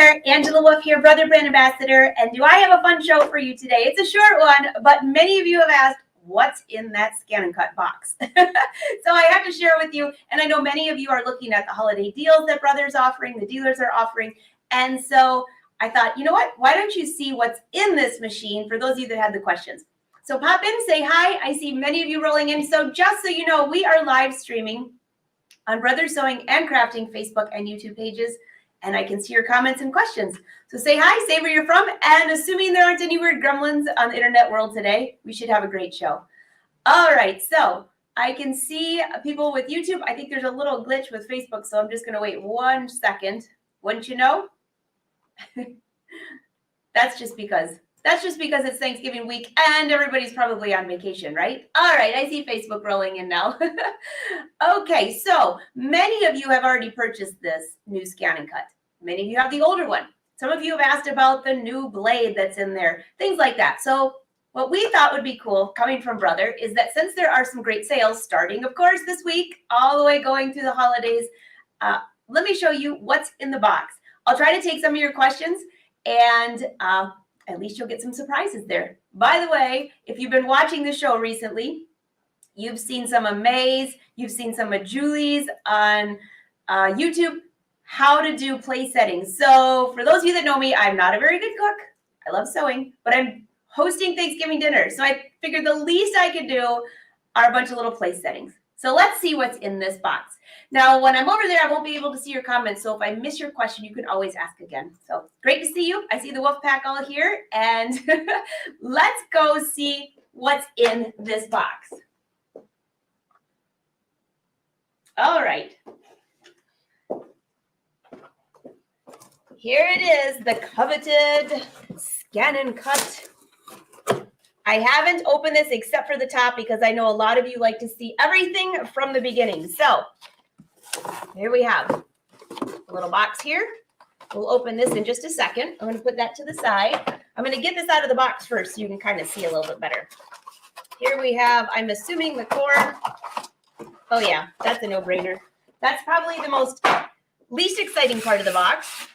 there, Angela Wolf here, Brother Brand Ambassador, and do I have a fun show for you today? It's a short one, but many of you have asked, what's in that ScanNCut box? So I have to share with you, and I know many of you are looking at the holiday deals that Brother's offering, the dealers are offering, and so I thought, you know what, why don't you see what's in this machine for those of you that had the questions. So pop in, say hi. I see many of you rolling in. So just so you know, we are live streaming on Brother Sewing and Crafting Facebook and YouTube pages, and I can see your comments and questions. So say hi, say where you're from, and assuming there aren't any weird gremlins on the internet world today, we should have a great show. All right, so I can see people with YouTube. I think there's a little glitch with Facebook, so I'm just going to wait 1 second. Wouldn't you know? That's just because it's Thanksgiving week and everybody's probably on vacation, right? All right, I see Facebook rolling in now. Okay, so many of you have already purchased this new ScanNCut. Many of you have the older one. Some of you have asked about the new blade that's in there, things like that. So what we thought would be cool coming from Brother is that since there are some great sales starting, of course, this week, all the way going through the holidays, let me show you what's in the box. I'll try to take some of your questions and at least you'll get some surprises there. By the way, if you've been watching the show recently, you've seen some of May's, you've seen some of Julie's on YouTube, how to do place settings. So for those of you that know me, I'm not a very good cook. I love sewing, but I'm hosting Thanksgiving dinner. So I figured the least I could do are a bunch of little place settings. So let's see what's in this box. Now, when I'm over there, I won't be able to see your comments. So if I miss your question, you can always ask again. So great to see you. I see the wolf pack all here. And let's go see what's in this box. All right. Here it is, the coveted ScanNCut. I haven't opened this except for the top because I know a lot of you like to see everything from the beginning. So here we have a little box here. We'll open this in just a second. I'm going to put that to the side. I'm going to get this out of the box first so you can kind of see a little bit better. Here we have, I'm assuming the core. Oh yeah, that's a no-brainer. That's probably the most least exciting part of the box.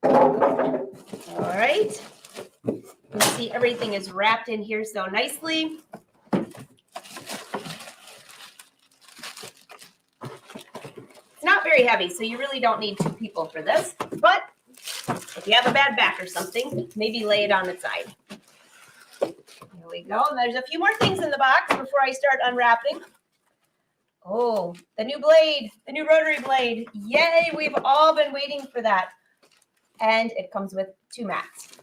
All right. You see everything is wrapped in here so nicely. It's not very heavy, so you really don't need 2 people for this. But if you have a bad back or something, maybe lay it on its side. Here we go. And there's a few more things in the box before I start unwrapping. Oh, the new blade, the new rotary blade. Yay, we've all been waiting for that. And it comes with 2 mats.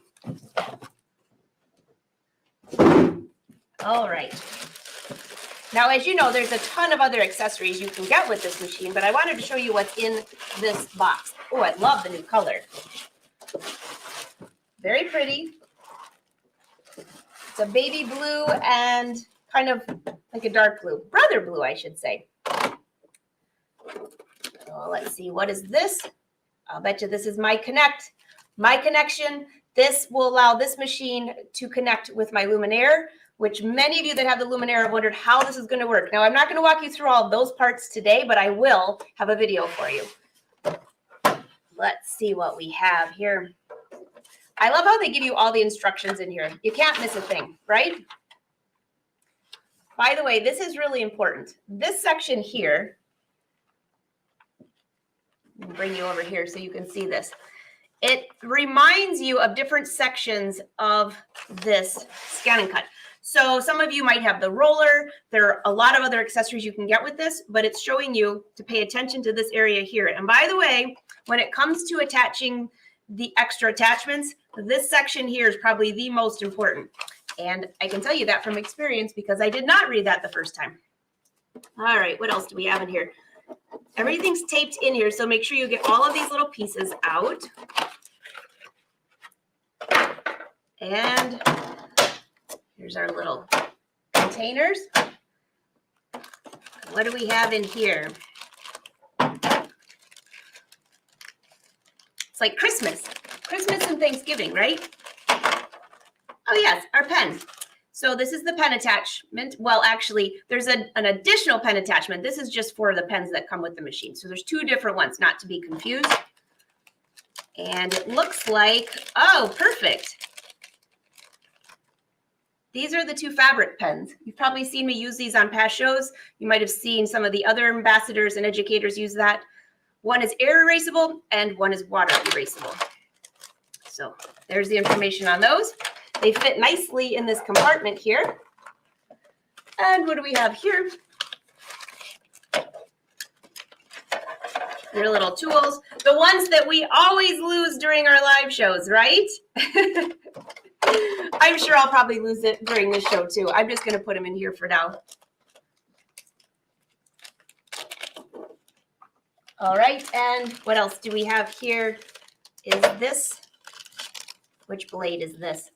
All right. Now, as you know, there's a ton of other accessories you can get with this machine, but I wanted to show you what's in this box. Oh, I love the new color. Very pretty. It's a baby blue and kind of like a dark blue. Brother blue, I should say. So let's see. What is this? I'll bet you this is my connection. This will allow this machine to connect with my Luminaire, which many of you that have the Luminaire have wondered how this is going to work. Now, I'm not going to walk you through all of those parts today, but I will have a video for you. Let's see what we have here. I love how they give you all the instructions in here. You can't miss a thing, right? By the way, this is really important. This section here, I'll bring you over here so you can see this. It reminds you of different sections of this ScanNCut. So some of you might have the roller. There are a lot of other accessories you can get with this, but it's showing you to pay attention to this area here. And by the way, when it comes to attaching the extra attachments, this section here is probably the most important. And I can tell you that from experience because I did not read that the first time. All right, what else do we have in here? Everything's taped in here, so make sure you get all of these little pieces out. And here's our little containers. What do we have in here? It's like Christmas and Thanksgiving, right? Oh yes, our pen. So this is the pen attachment. Well, actually, there's an additional pen attachment. This is just for the pens that come with the machine. So there's 2 different ones, not to be confused. And it looks like, oh, perfect. These are the two fabric pens. You've probably seen me use these on past shows. You might have seen some of the other ambassadors and educators use that. One is air erasable and one is water erasable. So there's the information on those. They fit nicely in this compartment here. And what do we have here? Your little tools, the ones that we always lose during our live shows, right? I'm sure I'll probably lose it during this show too. I'm just going to put them in here for now. All right, and what else do we have here? Is this, which blade is this?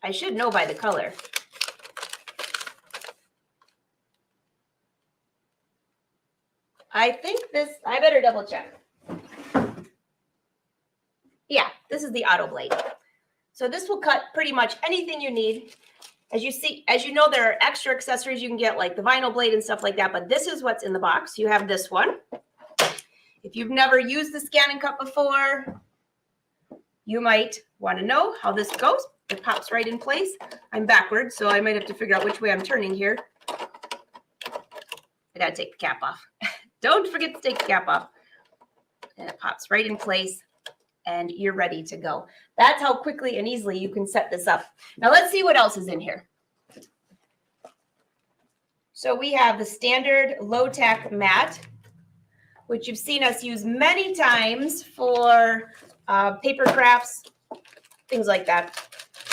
I should know by the color. I think this, I better double check. Yeah, this is the auto blade. So this will cut pretty much anything you need. As you see, as you know, there are extra accessories you can get like the vinyl blade and stuff like that, but this is what's in the box. You have this one. If you've never used the ScanNCut before, you might want to know how this goes. It pops right in place. I'm backwards, so I might have to figure out which way I'm turning here. I gotta take the cap off. Don't forget to take the cap off. And it pops right in place and you're ready to go. That's how quickly and easily you can set this up. Now let's see what else is in here. So we have the standard low tack mat, which you've seen us use many times for paper crafts, things like that.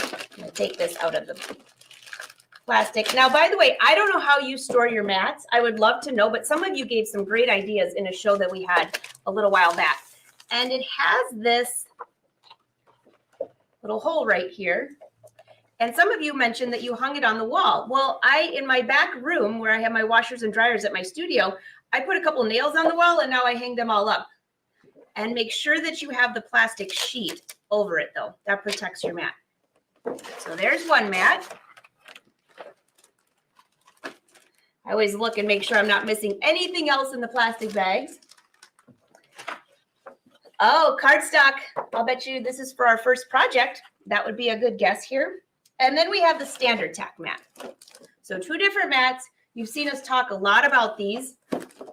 I'm gonna take this out of the plastic. Now, by the way, I don't know how you store your mats. I would love to know, but some of you gave some great ideas in a show that we had a little while back. And it has this little hole right here. And some of you mentioned that you hung it on the wall. Well, in my back room where I have my washers and dryers at my studio, I put a couple nails on the wall and now I hang them all up. And make sure that you have the plastic sheet over it though. That protects your mat. So there's one mat. I always look and make sure I'm not missing anything else in the plastic bags. Oh, cardstock. I'll bet you this is for our first project. That would be a good guess here. And then we have the standard tack mat. So two different mats. You've seen us talk a lot about these.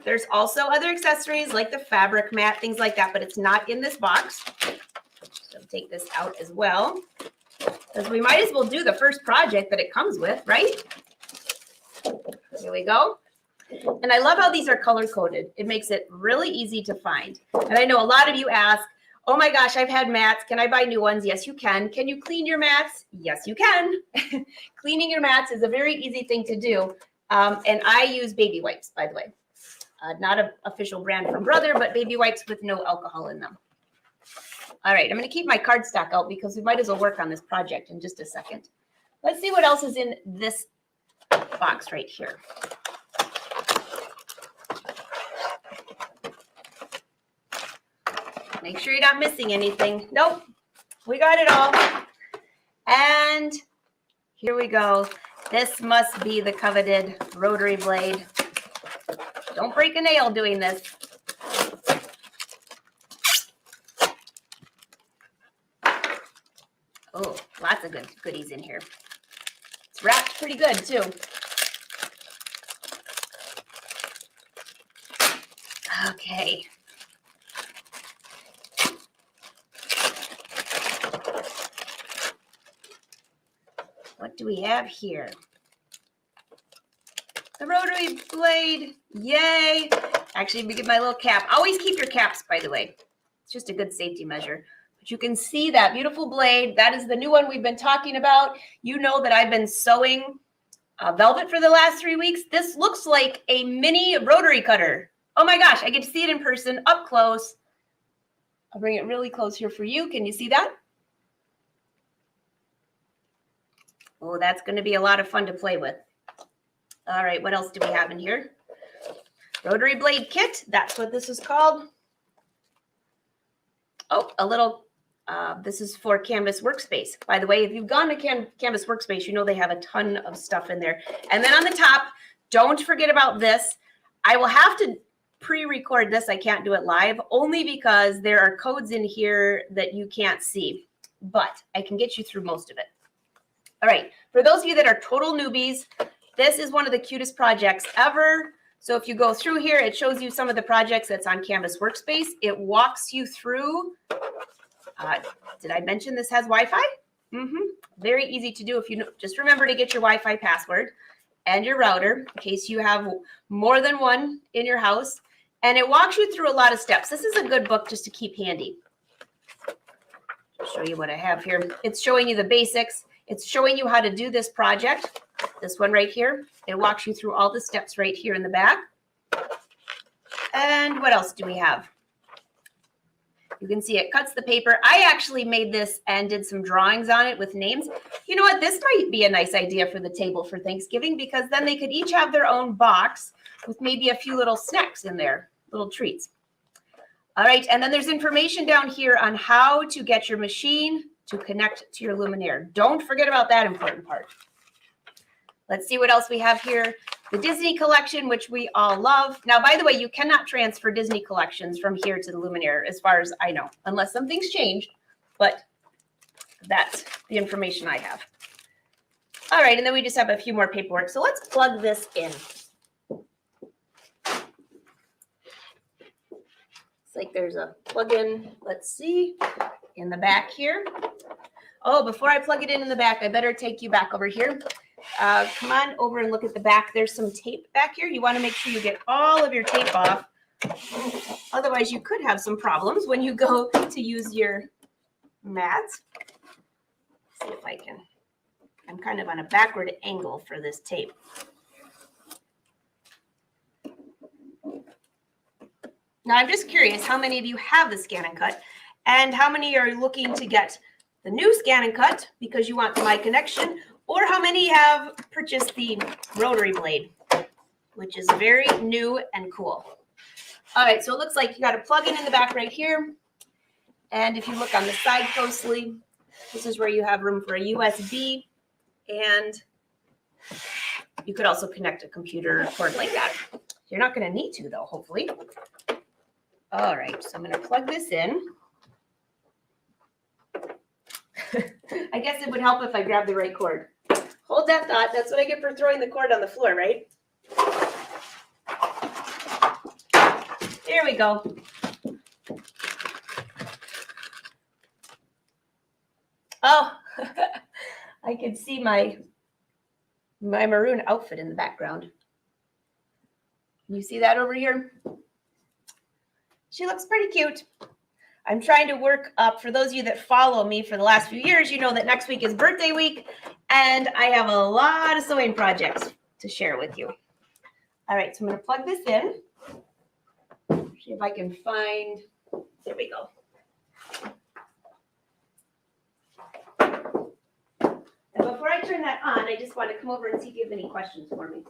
There's also other accessories like the fabric mat, things like that, but it's not in this box. So take this out as well, because we might as well do the first project that it comes with, right? Here we go. And I love how these are color coded. It makes it really easy to find. And I know a lot of you ask, oh my gosh, I've had mats. Can I buy new ones? Yes, you can. Can you clean your mats? Yes, you can. Cleaning your mats is a very easy thing to do. And I use baby wipes, by the way. Not an official brand from Brother, but baby wipes with no alcohol in them. All right, I'm going to keep my cardstock out because we might as well work on this project in just a second. Let's see what else is in this box right here. Make sure you're not missing anything. Nope, we got it all. And here we go. This must be the coveted rotary blade. Don't break a nail doing this. Oh, lots of goodies in here. It's wrapped pretty good too. Okay. What do we have here? The rotary blade, yay. Actually, let me get my little cap. Always keep your caps, by the way. It's just a good safety measure. But you can see that beautiful blade. That is the new one we've been talking about. You know that I've been sewing velvet for the last 3 weeks. This looks like a mini rotary cutter. Oh my gosh, I get to see it in person, up close. I'll bring it really close here for you. Can you see that? Oh, that's going to be a lot of fun to play with. All right, what else do we have in here? Rotary Blade Kit, that's what this is called. Oh, a little, this is for Canvas Workspace. By the way, if you've gone to Canvas Workspace, you know they have a ton of stuff in there. And then on the top, don't forget about this. I will have to pre-record this. I can't do it live only because there are codes in here that you can't see, but I can get you through most of it. All right, for those of you that are total newbies, this is one of the cutest projects ever. So if you go through here, it shows you some of the projects that's on Canvas Workspace. It walks you through. Did I mention this has Wi-Fi? Very easy to do if you just remember to get your Wi-Fi password and your router in case you have more than one in your house. And it walks you through a lot of steps. This is a good book just to keep handy. I'll show you what I have here. It's showing you the basics. It's showing you how to do this project. This one right here. It walks you through all the steps right here in the back. And what else do we have? You can see it cuts the paper. I actually made this and did some drawings on it with names. You know what? This might be a nice idea for the table for Thanksgiving because then they could each have their own box with maybe a few little snacks in there, little treats. All right, and then there's information down here on how to get your machine to connect to your luminaire. Don't forget about that important part. Let's see what else we have here. The Disney collection, which we all love. Now, by the way, you cannot transfer Disney collections from here to the luminaire, as far as I know, unless something's changed, but that's the information I have. All right, and then we just have a few more paperwork. So let's plug this in. It's like there's a plug-in, let's see, in the back here. Oh, before I plug it in the back, I better take you back over here. Come on over and look at the back. There's some tape back here. You want to make sure you get all of your tape off. Otherwise, you could have some problems when you go to use your mats. See if I can. I'm kind of on a backward angle for this tape. Now, I'm just curious how many of you have the ScanNCut and how many are looking to get the new ScanNCut because you want the My Connection, or how many have purchased the Rotary Blade, which is very new and cool. All right, so it looks like you got a plug-in in the back right here. And if you look on the side closely, this is where you have room for a USB, and you could also connect a computer or cord like that. You're not going to need to, though, hopefully. All right, so I'm going to plug this in. I guess it would help if I grab the right cord. Hold that thought. That's what I get for throwing the cord on the floor, right? There we go. Oh, I can see my maroon outfit in the background. You see that over here? She looks pretty cute. I'm trying to work up, for those of you that follow me for the last few years, you know that next week is birthday week, and I have a lot of sewing projects to share with you. All right, so I'm going to plug this in. See if I can find, there we go. And before I turn that on, I just want to come over and see if you have any questions for me.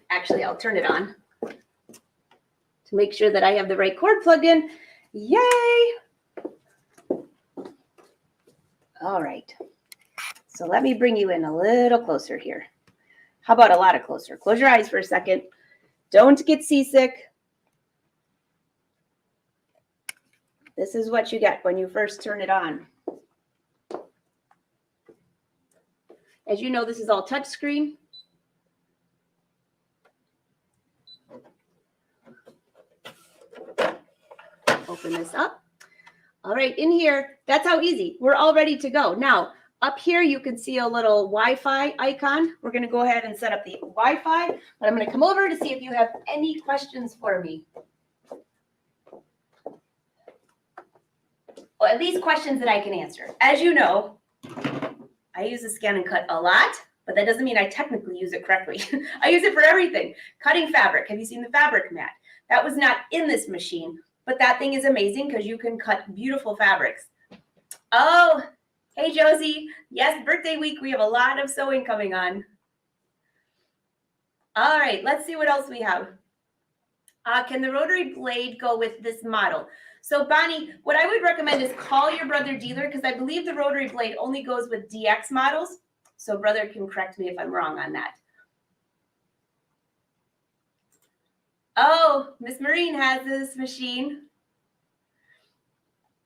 Actually, I'll turn it on to make sure that I have the right cord plugged in. Yay! All right. So let me bring you in a little closer here. How about a lot closer? Close your eyes for a second. Don't get seasick. This is what you get when you first turn it on. As you know, this is all touch screen. Open this up. All right, in here, that's how easy. We're all ready to go. Now, up here, you can see a little Wi-Fi icon. We're going to go ahead and set up the Wi-Fi, but I'm going to come over to see if you have any questions for me. Well, at least questions that I can answer. As you know, I use the ScanNCut a lot, but that doesn't mean I technically use it correctly. I use it for everything. Cutting fabric. Have you seen the fabric mat? That was not in this machine, but that thing is amazing because you can cut beautiful fabrics. Oh, hey, Josie. Yes, birthday week. We have a lot of sewing coming on. All right, let's see what else we have. Can the rotary blade go with this model? So, Bonnie, what I would recommend is call your brother dealer because I believe the rotary blade only goes with DX models. So, brother can correct me if I'm wrong on that. Oh, Miss Marine has this machine.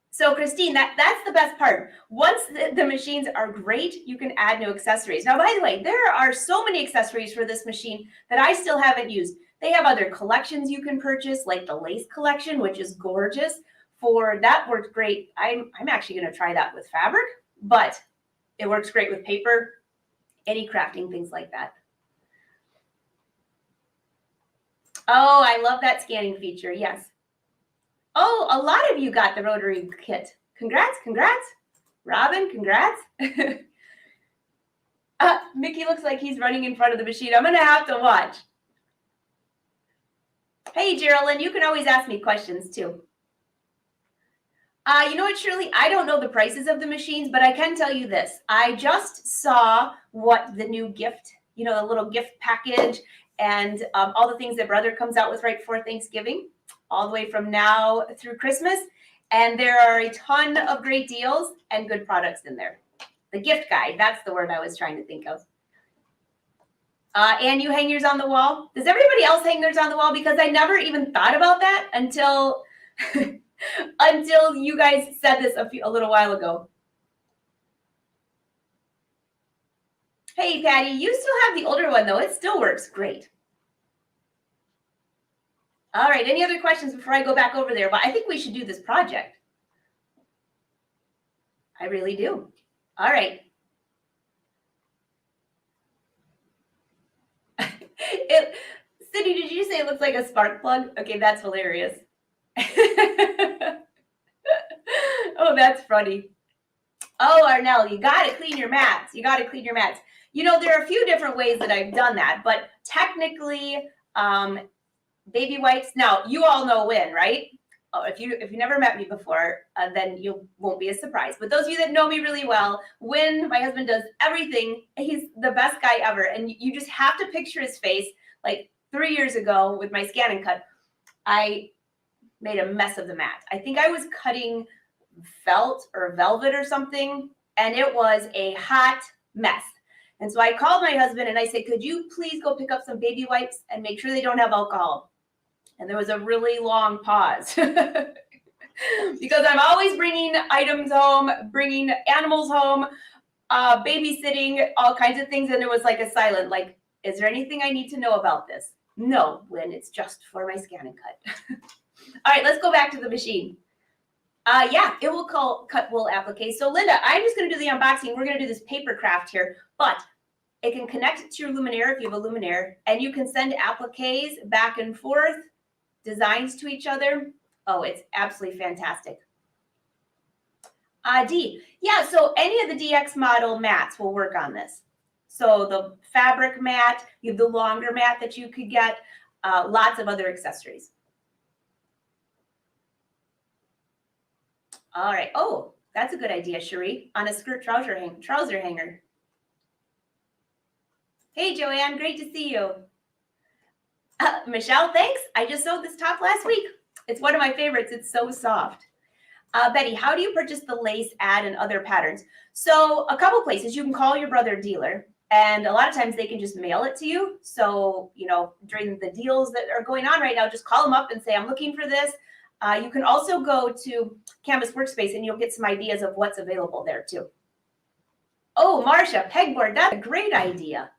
So Christine, that's the best part. Once the machines are great, you can add new accessories. Now, by the way, there are so many accessories for this machine that I still haven't used. They have other collections you can purchase, like the lace collection, which is gorgeous. For that works great. I'm actually going to try that with fabric, but it works great with paper, any crafting, things like that. Oh, I love that scanning feature. Yes. Oh, a lot of you got the Rotary Kit. Congrats, congrats. Robin, congrats. Mickey looks like he's running in front of the machine. I'm going to have to watch. Hey, Geraldine, you can always ask me questions too. You know what, Shirley? I don't know the prices of the machines, but I can tell you this. I just saw what the new gift, you know, the little gift package and all the things that Brother comes out with right before Thanksgiving, all the way from now through Christmas. And there are a ton of great deals and good products in there. The gift guide, that's the word I was trying to think of. And you hang yours on the wall. Does everybody else hang theirs on the wall? Because I never even thought about that until until you guys said this a little while ago. Hey, Patty, you still have the older one, though. It still works great. All right, any other questions before I go back over there? Well, I think we should do this project. I really do. All right. Sydney, did you say it looks like a spark plug? Okay, that's hilarious. Oh, that's funny. Oh, Arnell, you got to clean your mats. You got to clean your mats. You know, there are a few different ways that I've done that, but technically, baby wipes. Now, you all know when, right? Oh, if you never met me before, then you won't be as surprised. But those of you that know me really well, when my husband does everything, he's the best guy ever. And you just have to picture his face. Like 3 years ago with my ScanNCut, I made a mess of the mat. I think I was cutting felt or velvet or something, and it was a hot mess. And so I called my husband and I said, could you please go pick up some baby wipes and make sure they don't have alcohol? And there was a really long pause because I'm always bringing items home, bringing animals home, babysitting, all kinds of things. And there was like a silent, like, is there anything I need to know about this? No, Lynn, it's just for my ScanNCut. All right, let's go back to the machine. Yeah, it will cut wool applique. So Linda, I'm just going to do the unboxing. We're going to do this paper craft here, but it can connect to your Luminaire if you have a Luminaire, and you can send appliques back and forth, designs to each other. Oh, it's absolutely fantastic. D, yeah, so any of the DX model mats will work on this. So the fabric mat, you have the longer mat that you could get, lots of other accessories. All right. Oh, that's a good idea, Cherie, on a skirt trouser hanger. Hey, Joanne, great to see you. Michelle, thanks. I just sewed this top last week. It's one of my favorites. It's so soft. Betty, how do you purchase the lace, ad, and other patterns? So a couple places. You can call your brother dealer, and a lot of times they can just mail it to you. So, you know, during the deals that are going on right now, just call them up and say, I'm looking for this. You can also go to Canvas Workspace and you'll get some ideas of what's available there too. Oh, Marcia, pegboard, that's a great idea.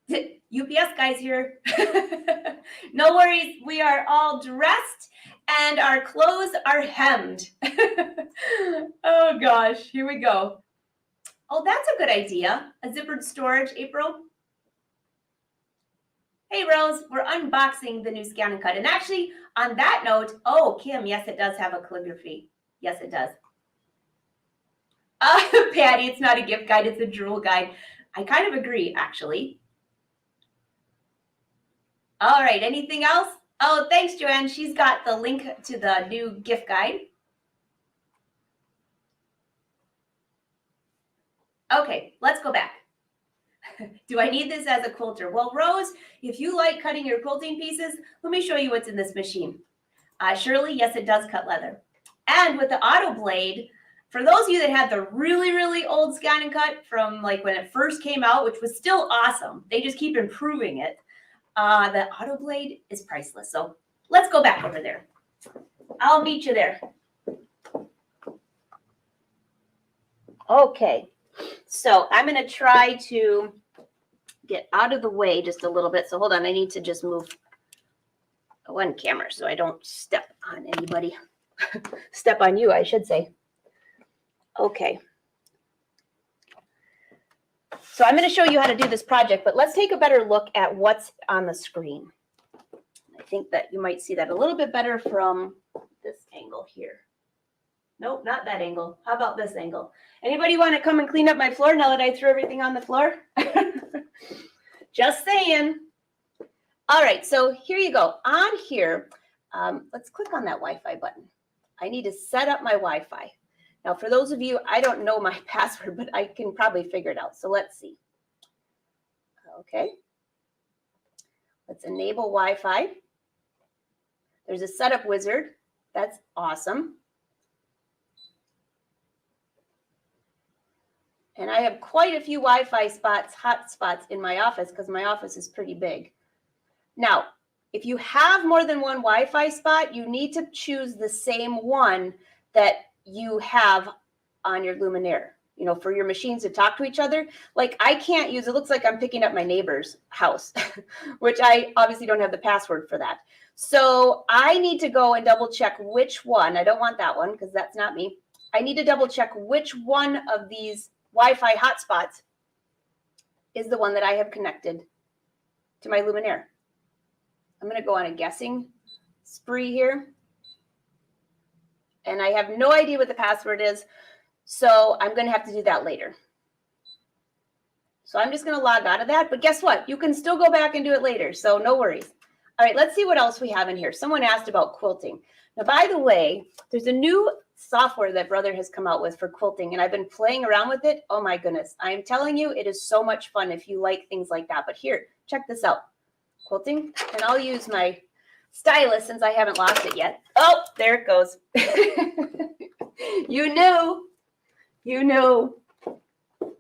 UPS guys here. No worries, we are all dressed and our clothes are hemmed. Oh gosh, here we go. Oh, that's a good idea. A zippered storage, April. Hey, Rose, we're unboxing the new ScanNCut. And actually, on that note, oh, Kim, yes, it does have a calligraphy. Yes, it does. Patty, it's not a gift guide, it's a drool guide. I kind of agree, actually. All right, anything else? Oh, thanks, Joanne. She's got the link to the new gift guide. Okay, let's go back. Do I need this as a quilter? Well, Rose, if you like cutting your quilting pieces, let me show you what's in this machine. Shirley, yes, it does cut leather. And with the auto blade, For those of you that had the really, really old ScanNCut from like when it first came out, which was still awesome, they just keep improving it. The Auto Blade is priceless. So let's go back over there. I'll meet you there. Okay, so I'm going to try to get out of the way just a little bit. So hold on, I need to just move one camera so I don't step on anybody. Step on you, I should say. Okay. So I'm going to show you how to do this project, but let's take a better look at what's on the screen. I think that you might see that a little bit better from this angle here. Nope, not that angle. How about this angle? Anybody want to come and clean up my floor now that I threw everything on the floor? Just saying. All right, so here you go. On here, let's click on that Wi-Fi button. I need to set up my Wi-Fi. Now, for those of you, I don't know my password, but I can probably figure it out. So let's see. Okay. Let's enable Wi-Fi. There's a setup wizard. That's awesome. And I have quite a few Wi-Fi spots, hot spots in my office because my office is pretty big. Now, if you have more than one Wi-Fi spot, you need to choose the same one that you have on your luminaire, you know, for your machines to talk to each other. Like I can't use, it looks like I'm picking up my neighbor's house, which I obviously don't have the password for that. So I need to go and double check which one. I don't want that one because that's not me. I need to double check which one of these Wi-Fi hotspots is the one that I have connected to my luminaire. I'm going to go on a guessing spree here. And I have no idea what the password is, so I'm going to have to do that later. So I'm just going to log out of that. But guess what? You can still go back and do it later, so no worries. All right, let's see what else we have in here. Someone asked about quilting. Now, by the way, there's a new software that Brother has come out with for quilting, and I've been playing around with it. Oh, my goodness. I am telling you, it is so much fun if you like things like that. But here, check this out. Quilting, and I'll use my stylus since I haven't lost it yet. Oh, there it goes. You knew.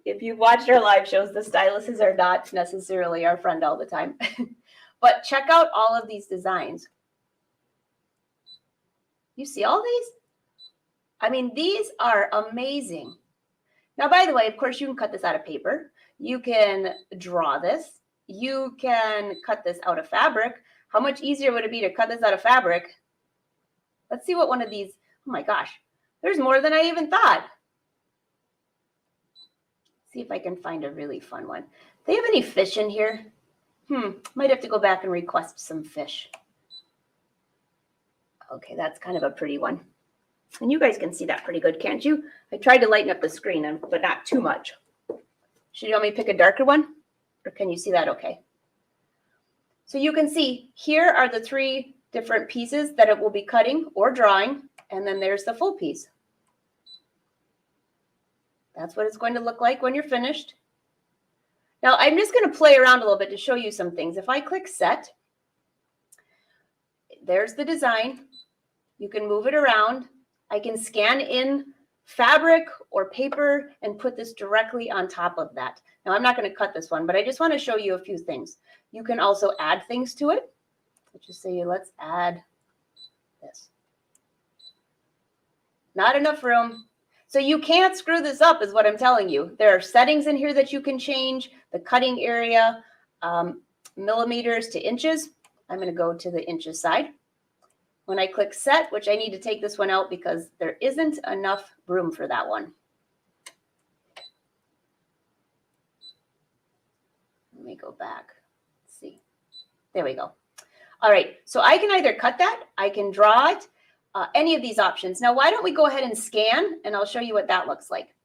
If you've watched our live shows, the styluses are not necessarily our friend all the time. But check out all of these designs. You see all these? I mean, these are amazing. Now, by the way, of course, you can cut this out of paper. You can draw this. You can cut this out of fabric. How much easier would it be to cut this out of fabric? Let's see what one of these, oh my gosh, there's more than I even thought. See if I can find a really fun one. Do they have any fish in here? Might have to go back and request some fish. Okay, that's kind of a pretty one. And you guys can see that pretty good, can't you? I tried to lighten up the screen, but not too much. Should you want me to pick a darker one? Or can you see that okay? So you can see here are the three different pieces that it will be cutting or drawing. And then there's the full piece. That's what it's going to look like when you're finished. Now I'm just going to play around a little bit to show you some things. If I click set, there's the design. You can move it around. I can scan in fabric or paper and put this directly on top of that. Now I'm not going to cut this one, but I just want to show you a few things. You can also add things to it. Let's just say, let's add this. Not enough room. So you can't screw this up is what I'm telling you. There are settings in here that you can change. The cutting area, millimeters to inches. I'm going to go to the inches side. When I click set, which I need to take this one out because there isn't enough room for that one. Let me go back. Let's see. There we go. All right. So I can either cut that, I can draw it, any of these options. Now, why don't we go ahead and scan, and I'll show you what that looks like.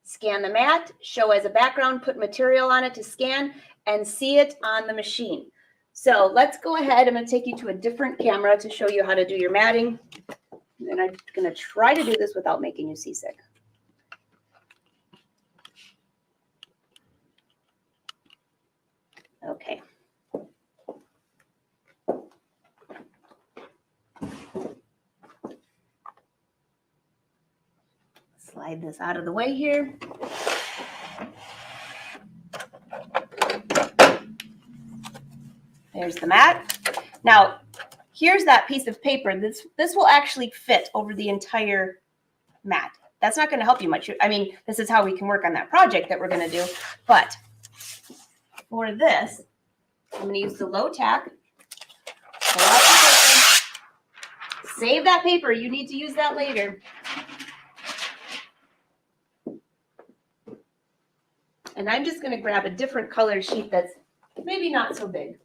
Scan the mat, show as a background, put material on it to scan, and see it on the machine. So let's go ahead. I'm going to take you to a different camera to show you how to do your matting. And I'm going to try to do this without making you seasick. Okay. slide this out of the way here. There's the mat. Now, here's that piece of paper. This will actually fit over the entire mat. That's not going to help you much. I mean, this is how we can work on that project that we're going to do. But for this, I'm going to use the low tack. Save that paper. You need to use that later. And I'm just going to grab a different color sheet that's maybe not so big.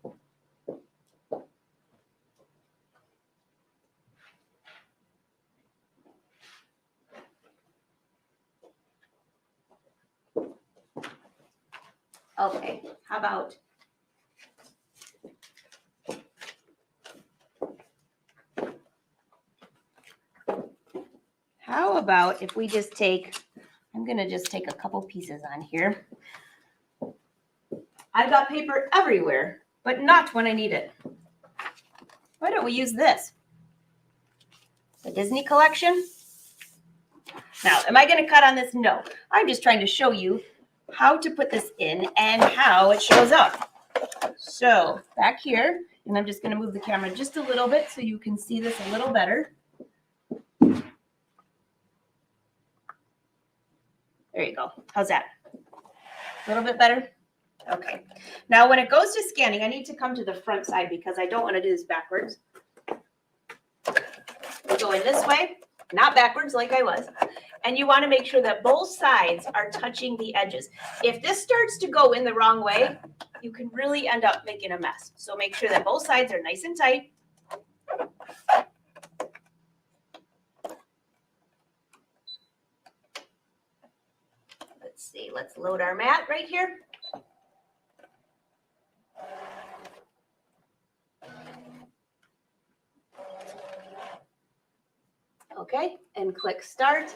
Okay, how about if we just take, I'm going to just take a couple pieces on here. I've got paper everywhere, but not when I need it. Why don't we use this? The Disney collection. Now, am I going to cut on this? No. I'm just trying to show you how to put this in and how it shows up. So back here, and I'm just going to move the camera just a little bit so you can see this a little better. There you go. How's that? A little bit better? Okay. Now, when it goes to scanning, I need to come to the front side because I don't want to do this backwards. We're going this way, not backwards like I was. And you want to make sure that both sides are touching the edges. If this starts to go in the wrong way, you can really end up making a mess. So make sure that both sides are nice and tight. Let's see, let's load our mat right here. Okay, and click start.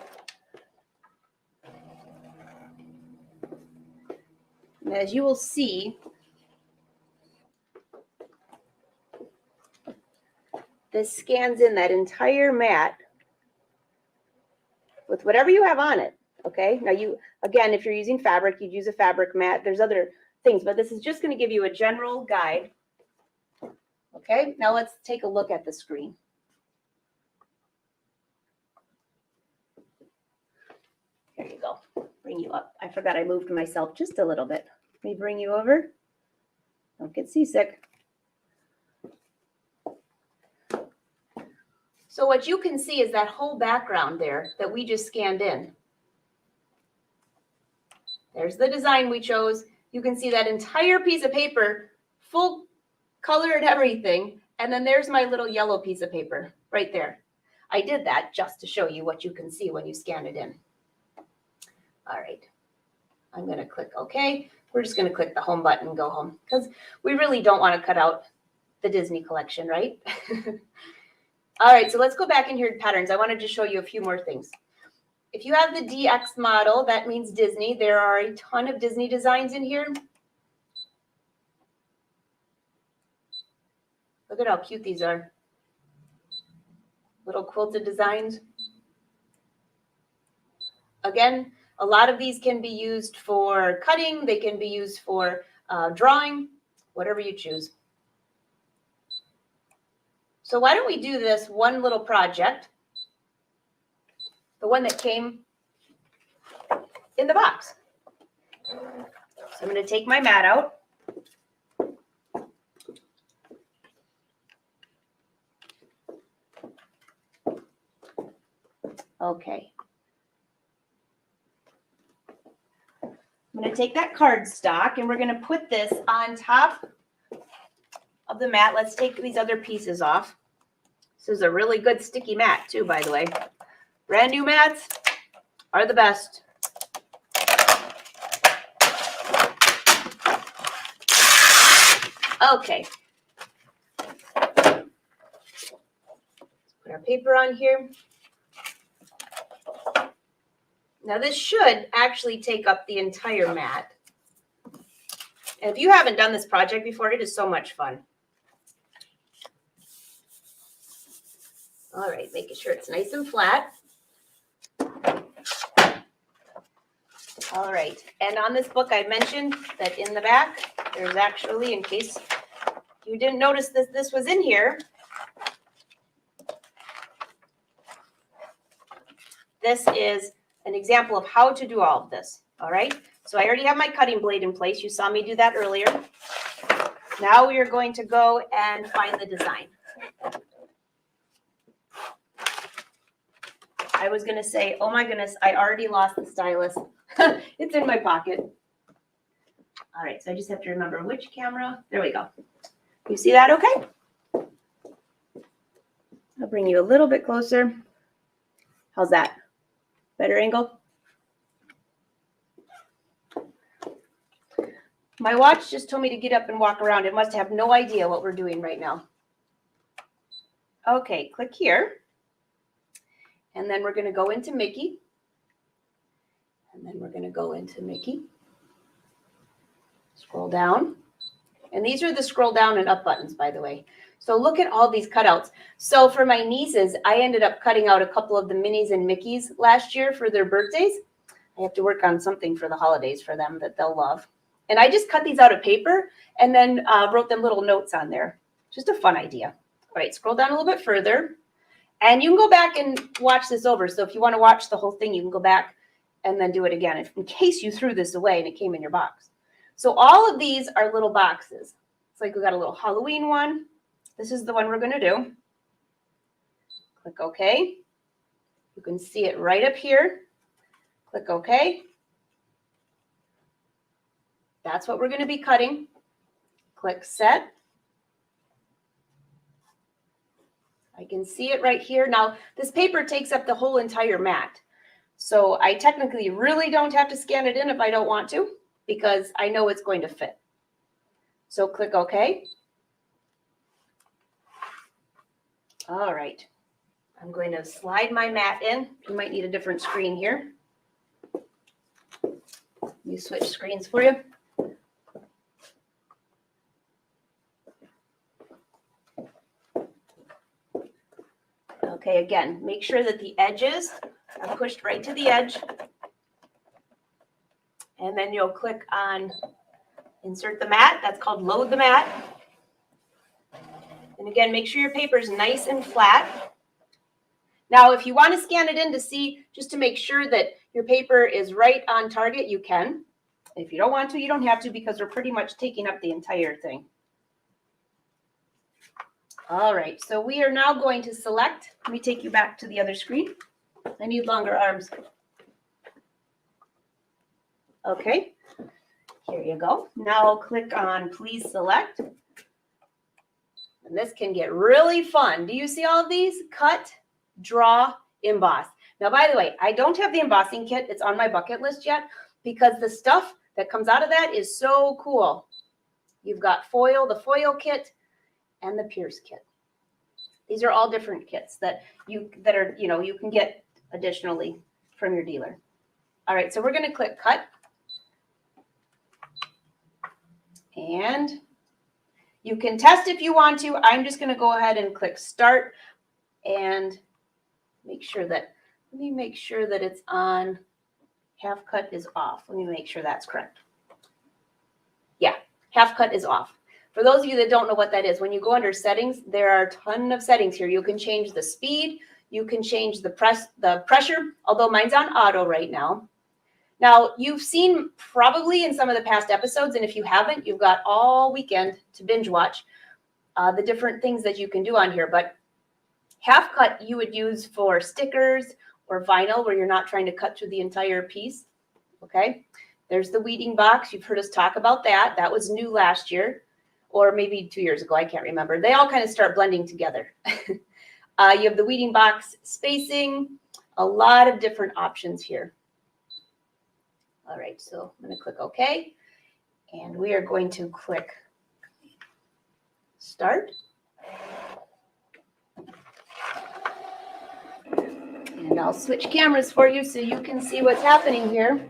And as you will see, this scans in that entire mat with whatever you have on it. Okay, now again, if you're using fabric, you'd use a fabric mat. There's other things, but this is just going to give you a general guide. Okay, now let's take a look at the screen. There you go. Bring you up. I forgot I moved myself just a little bit. Let me bring you over. Don't get seasick. So what you can see is that whole background there that we just scanned in. There's the design we chose. You can see that entire piece of paper, full color and everything. And then there's my little yellow piece of paper right there. I did that just to show you what you can see when you scan it in. All right, I'm going to click OK. We're just going to click the home button and go home because we really don't want to cut out the Disney collection, right? All right, so let's go back in here to patterns. I wanted to show you a few more things. If you have the DX model, that means Disney. There are a ton of Disney designs in here. Look at how cute these are. Little quilted designs. Again, a lot of these can be used for cutting. They can be used for drawing, whatever you choose. So why don't we do this one little project, the one that came in the box. So I'm going to take my mat out. Okay. I'm going to take that cardstock and we're going to put this on top of the mat. Let's take these other pieces off. This is a really good sticky mat too, by the way. Brand new mats are the best. Okay. Put our paper on here. Now this should actually take up the entire mat. And if you haven't done this project before, it is so much fun. All right, making sure it's nice and flat. All right. And on this book, I mentioned that in the back, there's actually, in case you didn't notice this was in here, this is an example of how to do all of this. All right. So I already have my cutting blade in place. You saw me do that earlier. Now we are going to go and find the design. I was going to say, oh my goodness, I already lost the stylus. It's in my pocket. All right, so I just have to remember which camera. There we go. You see that okay? I'll bring you a little bit closer. How's that? Better angle? My watch just told me to get up and walk around. It must have no idea what we're doing right now. Okay, click here. And then we're going to go into Mickey. And then we're going to go into Mickey. Scroll down. And these are the scroll down and up buttons, by the way. So look at all these cutouts. So for my nieces, I ended up cutting out a couple of the Minnies and Mickeys last year for their birthdays. I have to work on something for the holidays for them that they'll love. And I just cut these out of paper and then wrote them little notes on there. Just a fun idea. All right, scroll down a little bit further. And you can go back and watch this over. So if you want to watch the whole thing, you can go back and then do it again in case you threw this away and it came in your box. So all of these are little boxes. It's like we got a little Halloween one. This is the one we're going to do. Click OK. You can see it right up here. Click OK. That's what we're going to be cutting. Click Set. I can see it right here. Now, this paper takes up the whole entire mat. So I technically really don't have to scan it in if I don't want to, because I know it's going to fit. So click OK. All right. I'm going to slide my mat in. You might need a different screen here. Let me switch screens for you. Okay, again, make sure that the edges are pushed right to the edge. And then you'll click on Insert the Mat. That's called Load the Mat. And again, make sure your paper is nice and flat. Now, if you want to scan it in to see, just to make sure that your paper is right on target, you can. If you don't want to, you don't have to, because we're pretty much taking up the entire thing. All right, so we are now going to select. Let me take you back to the other screen. I need longer arms. Okay, here you go. Now click on Please Select. And this can get really fun. Do you see all of these? Cut, draw, emboss. Now, by the way, I don't have the embossing kit. It's on my bucket list yet, because the stuff that comes out of that is so cool. You've got foil, the foil kit, and the Pierce kit. These are all different kits that you can get additionally from your dealer. All right, so we're going to click Cut. And you can test if you want to. I'm just going to go ahead and click Start and make sure that, let me make sure that it's on. Half cut is off. Let me make sure that's correct. Yeah, half cut is off. For those of you that don't know what that is, when you go under settings, there are a ton of settings here. You can change the speed. You can change the pressure, although mine's on auto right now. Now, you've seen probably in some of the past episodes, and if you haven't, you've got all weekend to binge watch the different things that you can do on here. But half cut you would use for stickers or vinyl, where you're not trying to cut through the entire piece. Okay, there's the weeding box. You've heard us talk about that. That was new last year, or maybe 2 years ago. I can't remember. They all kind of start blending together. You have the weeding box spacing, a lot of different options here. All right, so I'm going to click OK, and we are going to click Start. And I'll switch cameras for you so you can see what's happening here.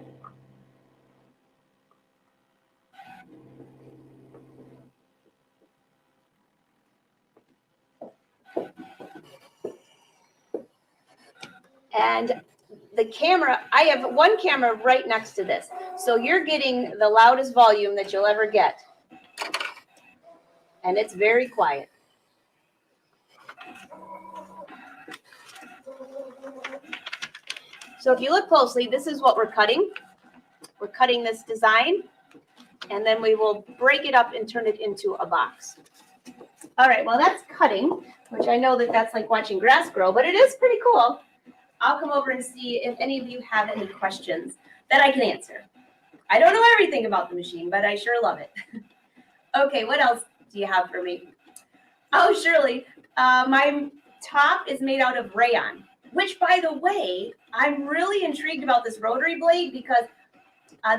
And the camera, I have one camera right next to this. So you're getting the loudest volume that you'll ever get. And it's very quiet. So if you look closely, this is what we're cutting. We're cutting this design, and then we will break it up and turn it into a box. All right, well, that's cutting, which I know that that's like watching grass grow, but it is pretty cool. I'll come over and see if any of you have any questions that I can answer. I don't know everything about the machine, but I sure love it. Okay, what else do you have for me? Oh, Shirley, my top is made out of rayon, which, by the way, I'm really intrigued about this rotary blade because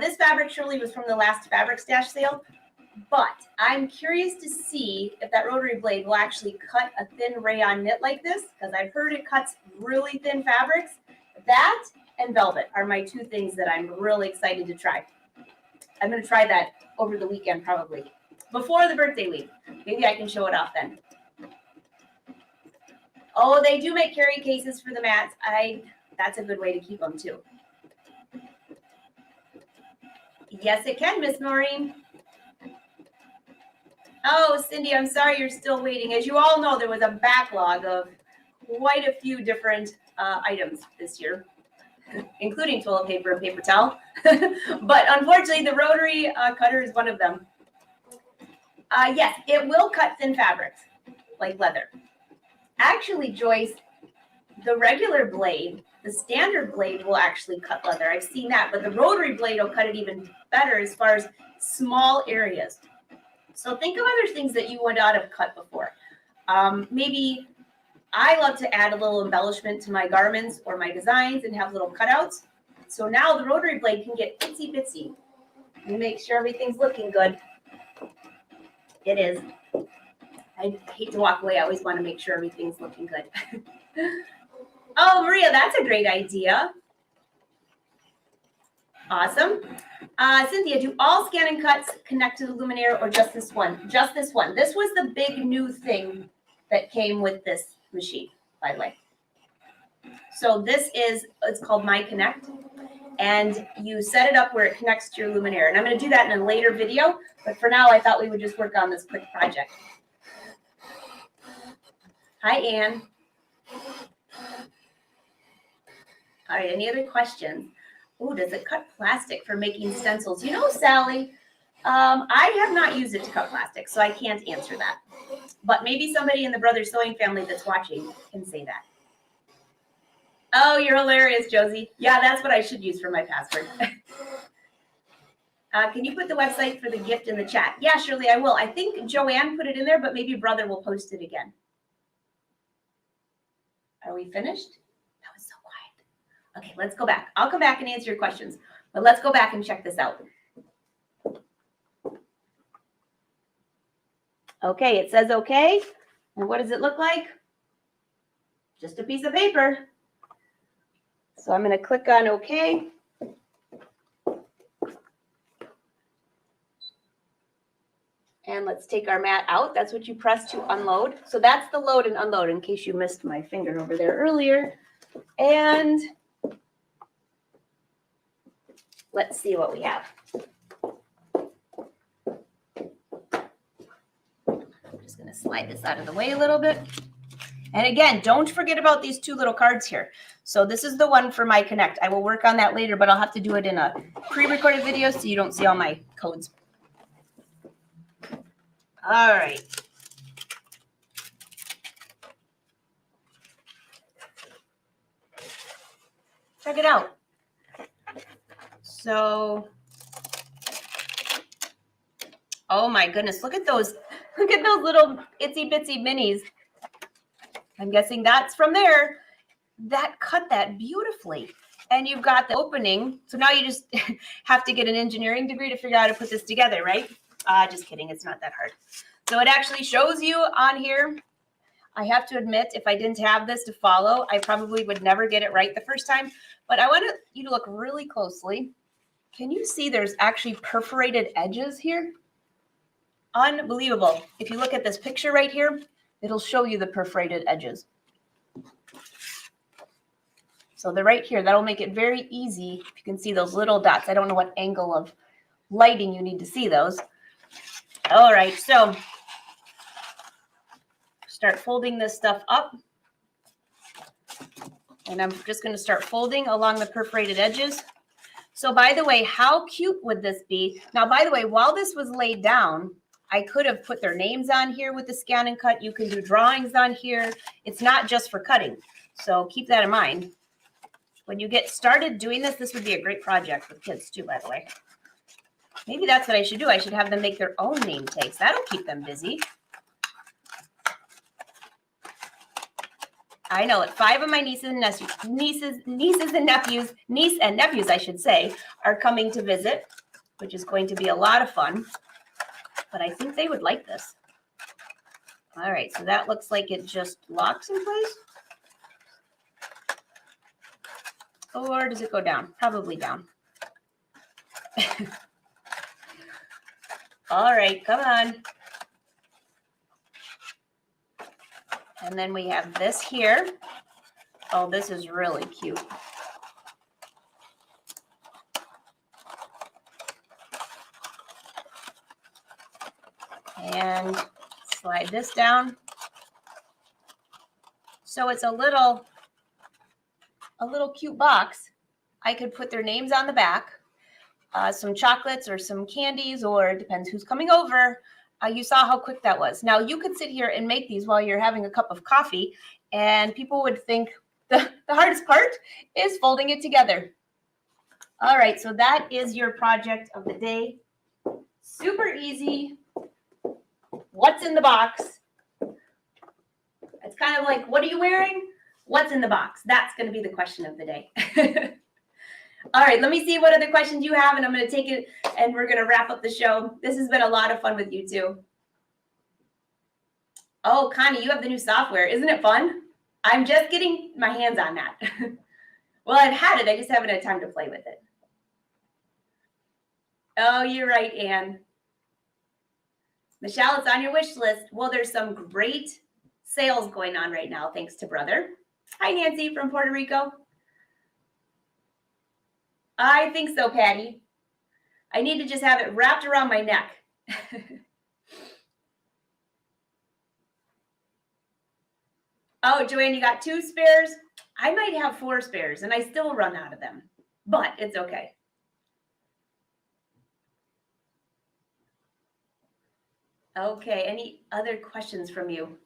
this fabric, Shirley, was from the last Fabric Stash sale, but I'm curious to see if that rotary blade will actually cut a thin rayon knit like this, because I've heard it cuts really thin fabrics. That and velvet are my two things that I'm really excited to try. I'm going to try that over the weekend, probably before the birthday week. Maybe I can show it off then. Oh, they do make carry cases for the mats. That's a good way to keep them too. Yes, it can, Miss Noreen. Oh, Cindy, I'm sorry you're still waiting. As you all know, there was a backlog of quite a few different items this year, including toilet paper and paper towel. But unfortunately, the rotary cutter is one of them. Yes, it will cut thin fabrics, like leather. Actually, Joyce, the regular blade, the standard blade will actually cut leather. I've seen that, but the rotary blade will cut it even better as far as small areas. So think of other things that you would not have cut before. Maybe I love to add a little embellishment to my garments or my designs and have little cutouts. So now the rotary blade can get itsy bitsy and make sure everything's looking good. It is. I hate to walk away. I always want to make sure everything's looking good. Oh, Maria, that's a great idea. Awesome. Cynthia, do all ScanNCuts connect to the Luminaire or just this one? Just this one. This was the big new thing that came with this machine, by the way. So this is, it's called My Connect. And you set it up where it connects to your Luminaire. And I'm going to do that in a later video. But for now, I thought we would just work on this quick project. Hi, Anne. All right, any other questions? Oh, does it cut plastic for making stencils? You know, Sally, I have not used it to cut plastic, so I can't answer that. But maybe somebody in the Brothers Sewing family that's watching can say that. Oh, you're hilarious, Josie. Yeah, that's what I should use for my password. Can you put the website for the gift in the chat? Yeah, surely I will. I think Joanne put it in there, but maybe Brother will post it again. Are we finished? That was so quiet. Okay, let's go back. I'll come back and answer your questions, but let's go back and check this out. Okay, it says okay. And what does it look like? Just a piece of paper. So I'm going to click on okay. And let's take our mat out. That's what you press to unload. So that's the load and unload in case you missed my finger over there earlier. And let's see what we have. I'm just going to slide this out of the way a little bit. And again, don't forget about these two little cards here. So this is the one for My Connect. I will work on that later, but I'll have to do it in a pre-recorded video so you don't see all my codes. All right. Check it out. So, oh my goodness, look at those little itsy bitsy minis. I'm guessing that's from there. That cut that beautifully. And you've got the opening. So now you just have to get an engineering degree to figure out how to put this together, right? Just kidding. It's not that hard. So it actually shows you on here. I have to admit, if I didn't have this to follow, I probably would never get it right the first time. But I want you to look really closely. Can you see there's actually perforated edges here? Unbelievable. If you look at this picture right here, it'll show you the perforated edges. So they're right here. That'll make it very easy. If you can see those little dots. I don't know what angle of lighting you need to see those. All right, so start folding this stuff up. And I'm just going to start folding along the perforated edges. So by the way, how cute would this be? Now, by the way, while this was laid down, I could have put their names on here with the ScanNCut. You can do drawings on here. It's not just for cutting. So keep that in mind. When you get started doing this, this would be a great project with kids too, by the way. Maybe that's what I should do. I should have them make their own name tags. That'll keep them busy. I know it. 5 of my niece and nephews, I should say, are coming to visit, which is going to be a lot of fun. But I think they would like this. All right, so that looks like it just locks in place. Or does it go down? Probably down. All right, come on. And then we have this here. Oh, this is really cute. And slide this down. So it's a little cute box. I could put their names on the back, some chocolates or some candies, or it depends who's coming over. You saw how quick that was. Now you could sit here and make these while you're having a cup of coffee, and people would think the hardest part is folding it together. All right, so that is your project of the day. Super easy. What's in the box? It's kind of like, what are you wearing? What's in the box? That's going to be the question of the day. All right, let me see what other questions you have, and I'm going to take it, and we're going to wrap up the show. This has been a lot of fun with you too. Oh, Connie, you have the new software. Isn't it fun? I'm just getting my hands on that. Well, I've had it. I just haven't had time to play with it. Oh, you're right, Anne. Michelle, it's on your wish list. Well, there's some great sales going on right now, thanks to brother. Hi, Nancy from Puerto Rico. I think so, Patty. I need to just have it wrapped around my neck. Oh, Joanne, you got 2 spares? I might have 4 spares, and I still run out of them, but it's okay. Okay, any other questions from you?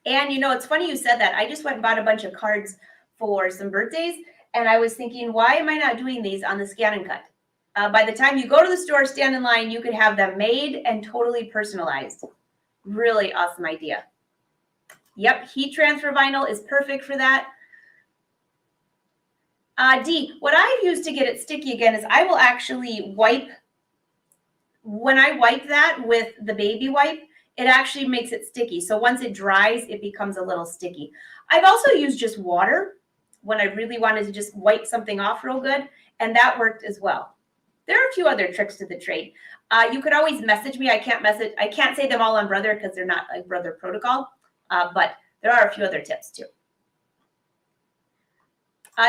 And you know, it's funny you said that. I just went and bought a bunch of cards for some birthdays, and I was thinking, why am I not doing these on the ScanNCut? By the time you go to the store, stand in line, you could have them made and totally personalized. Really awesome idea. Yep, heat transfer vinyl is perfect for that. Dee, what I've used to get it sticky again is I will actually wipe. When I wipe that with the baby wipe, it actually makes it sticky. So once it dries, it becomes a little sticky. I've also used just water when I really wanted to just wipe something off real good, and that worked as well. There are a few other tricks to the trade. You could always message me. I can't say them all on Brother because they're not like Brother protocol, but there are a few other tips too.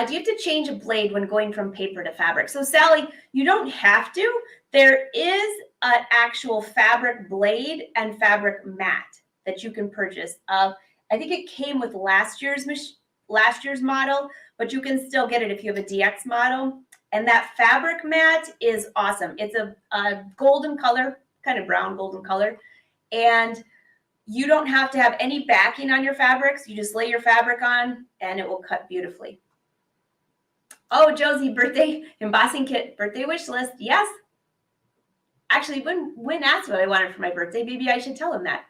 Do you have to change a blade when going from paper to fabric? So Sally, you don't have to. There is an actual fabric blade and fabric mat that you can purchase. I think it came with last year's model, but you can still get it if you have a DX model. And that fabric mat is awesome. It's a golden color, kind of brown golden color. And you don't have to have any backing on your fabrics. You just lay your fabric on and it will cut beautifully. Oh, Josie, birthday embossing kit, birthday wish list. Yes. Actually, Wynn asked what I wanted for my birthday. Maybe I should tell him that.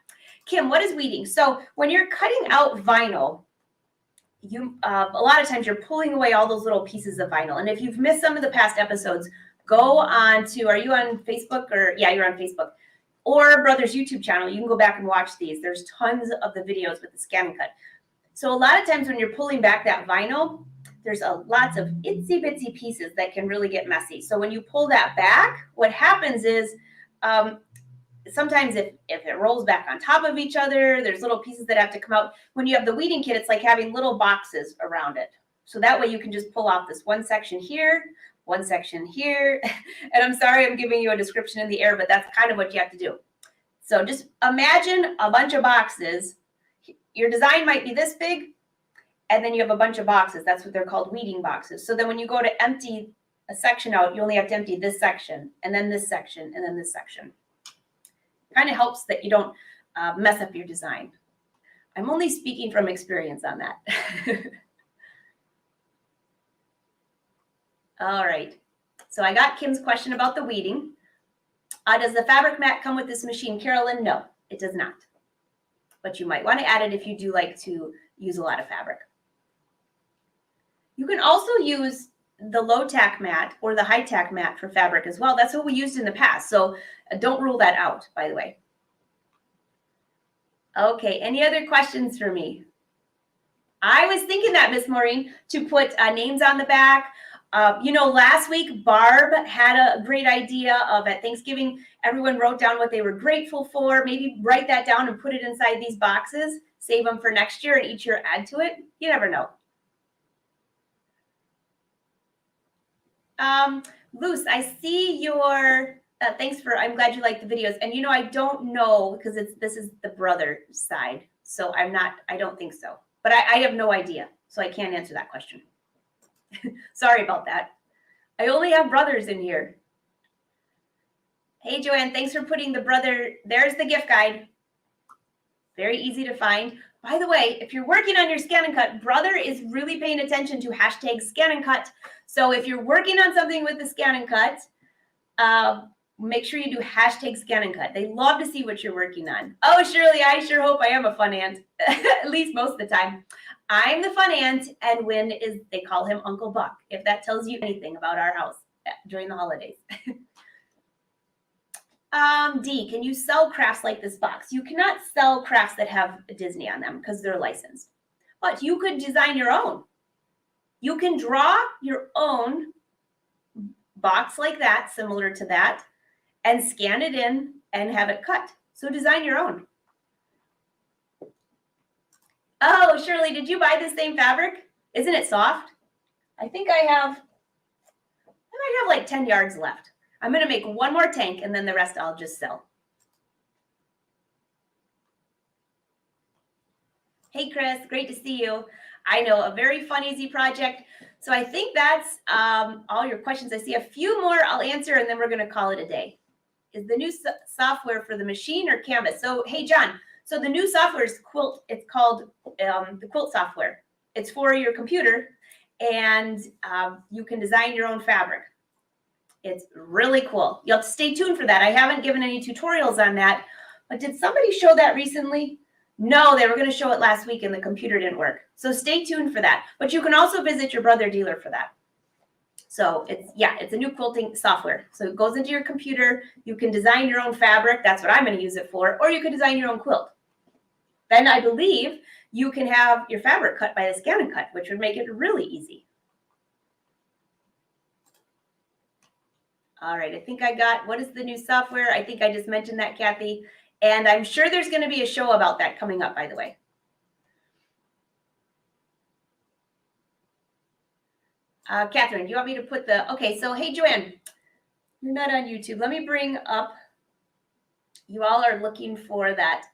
Kim, what is weeding? So when you're cutting out vinyl, a lot of times you're pulling away all those little pieces of vinyl. And if you've missed some of the past episodes, go on to, are you on Facebook? Or yeah, you're on Facebook. Or Brother's YouTube channel. You can go back and watch these. There's tons of the videos with the ScanNCut. So a lot of times when you're pulling back that vinyl, there's lots of itsy bitsy pieces that can really get messy. So when you pull that back, what happens is sometimes if it rolls back on top of each other, there's little pieces that have to come out. When you have the weeding kit, it's like having little boxes around it. So that way you can just pull out this one section here, one section here. And I'm sorry I'm giving you a description in the air, but that's kind of what you have to do. So just imagine a bunch of boxes. Your design might be this big, and then you have a bunch of boxes. That's what they're called, weeding boxes. So then when you go to empty a section out, you only have to empty this section, and then this section, and then this section. Kind of helps that you don't mess up your design. I'm only speaking from experience on that. All right. So I got Kim's question about the weeding. Does the fabric mat come with this machine, Carolyn? No, it does not. But you might want to add it if you do like to use a lot of fabric. You can also use the low tack mat or the high tack mat for fabric as well. That's what we used in the past. So don't rule that out, by the way. Okay, any other questions for me? I was thinking that, Miss Maureen, to put names on the back. You know, last week, Barb had a great idea of at Thanksgiving, everyone wrote down what they were grateful for. Maybe write that down and put it inside these boxes. Save them for next year and each year add to it. You never know. Luce, I see your, thanks for, I'm glad you like the videos. And you know, I don't know because this is the brother side. So I don't think so. But I have no idea. So I can't answer that question. Sorry about that. I only have brothers in here. Hey, Joanne, thanks for putting the brother. There's the gift guide. Very easy to find. By the way, if you're working on your ScanNCut, brother is really paying attention to hashtag ScanNCut. So if you're working on something with the ScanNCut, make sure you do hashtag ScanNCut. They love to see what you're working on. Oh, Shirley, I sure hope I am a fun aunt, at least most of the time. I'm the fun aunt, and Win is, they call him Uncle Buck, if that tells you anything about our house during the holidays. D, can you sell crafts like this box? You cannot sell crafts that have Disney on them because they're licensed. But you could design your own. You can draw your own box like that, similar to that, and scan it in and have it cut. So design your own. Oh, Shirley, did you buy the same fabric? Isn't it soft? I think I might have like 10 yards left. I'm going to make one more tank and then the rest I'll just sell. Hey, Chris, great to see you. I know, a very fun, easy project. So I think that's all your questions. I see a few more I'll answer and then we're going to call it a day. Is the new software for the machine or Canvas? So, hey, John, so the new software is Quilt. It's called the Quilt software. It's for your computer and you can design your own fabric. It's really cool. You'll have to stay tuned for that. I haven't given any tutorials on that, but did somebody show that recently? No, they were going to show it last week and the computer didn't work. So stay tuned for that. But you can also visit your brother dealer for that. So it's a new quilting software. So it goes into your computer. You can design your own fabric. That's what I'm going to use it for. Or you can design your own quilt. Then I believe you can have your fabric cut by the ScanNCut, which would make it really easy. All right, I think I got, what is the new software? I think I just mentioned that, Kathy. And I'm sure there's going to be a show about that coming up, by the way. Catherine, do you want me to put the, okay, so hey, Joanne, you're not on YouTube. Let me bring up, you all are looking for that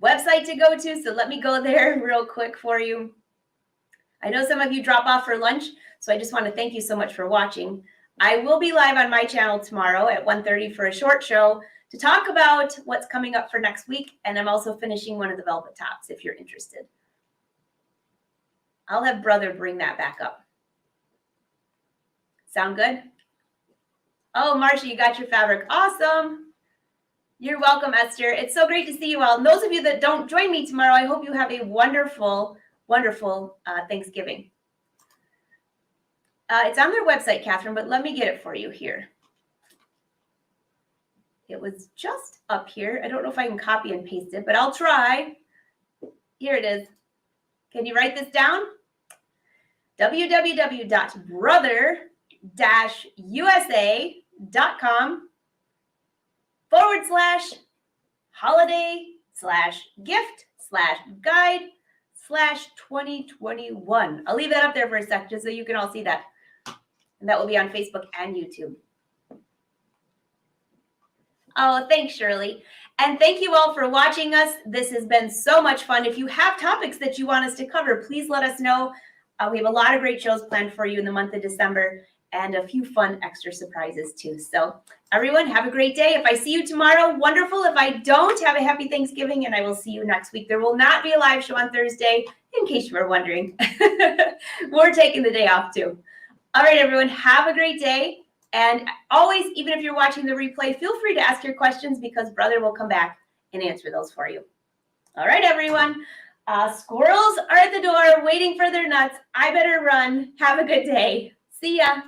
website to go to, so let me go there real quick for you. I know some of you drop off for lunch, so I just want to thank you so much for watching. I will be live on my channel tomorrow at 1:30 for a short show to talk about what's coming up for next week, and I'm also finishing one of the velvet tops if you're interested. I'll have brother bring that back up. Sound good? Oh, Marcia, you got your fabric. Awesome. You're welcome, Esther. It's so great to see you all. And those of you that don't join me tomorrow, I hope you have a wonderful, wonderful Thanksgiving. It's on their website, Catherine, but let me get it for you here. It was just up here. I don't know if I can copy and paste it, but I'll try. Here it is. Can you write this down? www.brother-usa.com. /holiday/gift/guide/2021. I'll leave that up there for a sec just so you can all see that. And that will be on Facebook and YouTube. Oh, thanks, Shirley. And thank you all for watching us. This has been so much fun. If you have topics that you want us to cover, please let us know. We have a lot of great shows planned for you in the month of December and a few fun extra surprises too. So everyone, have a great day. If I see you tomorrow, wonderful. If I don't, have a happy Thanksgiving, and I will see you next week. There will not be a live show on Thursday, in case you were wondering. We're taking the day off too. All right, everyone, have a great day. And always, even if you're watching the replay, feel free to ask your questions because Brother will come back and answer those for you. All right, everyone. Squirrels are at the door waiting for their nuts. I better run. Have a good day. See ya.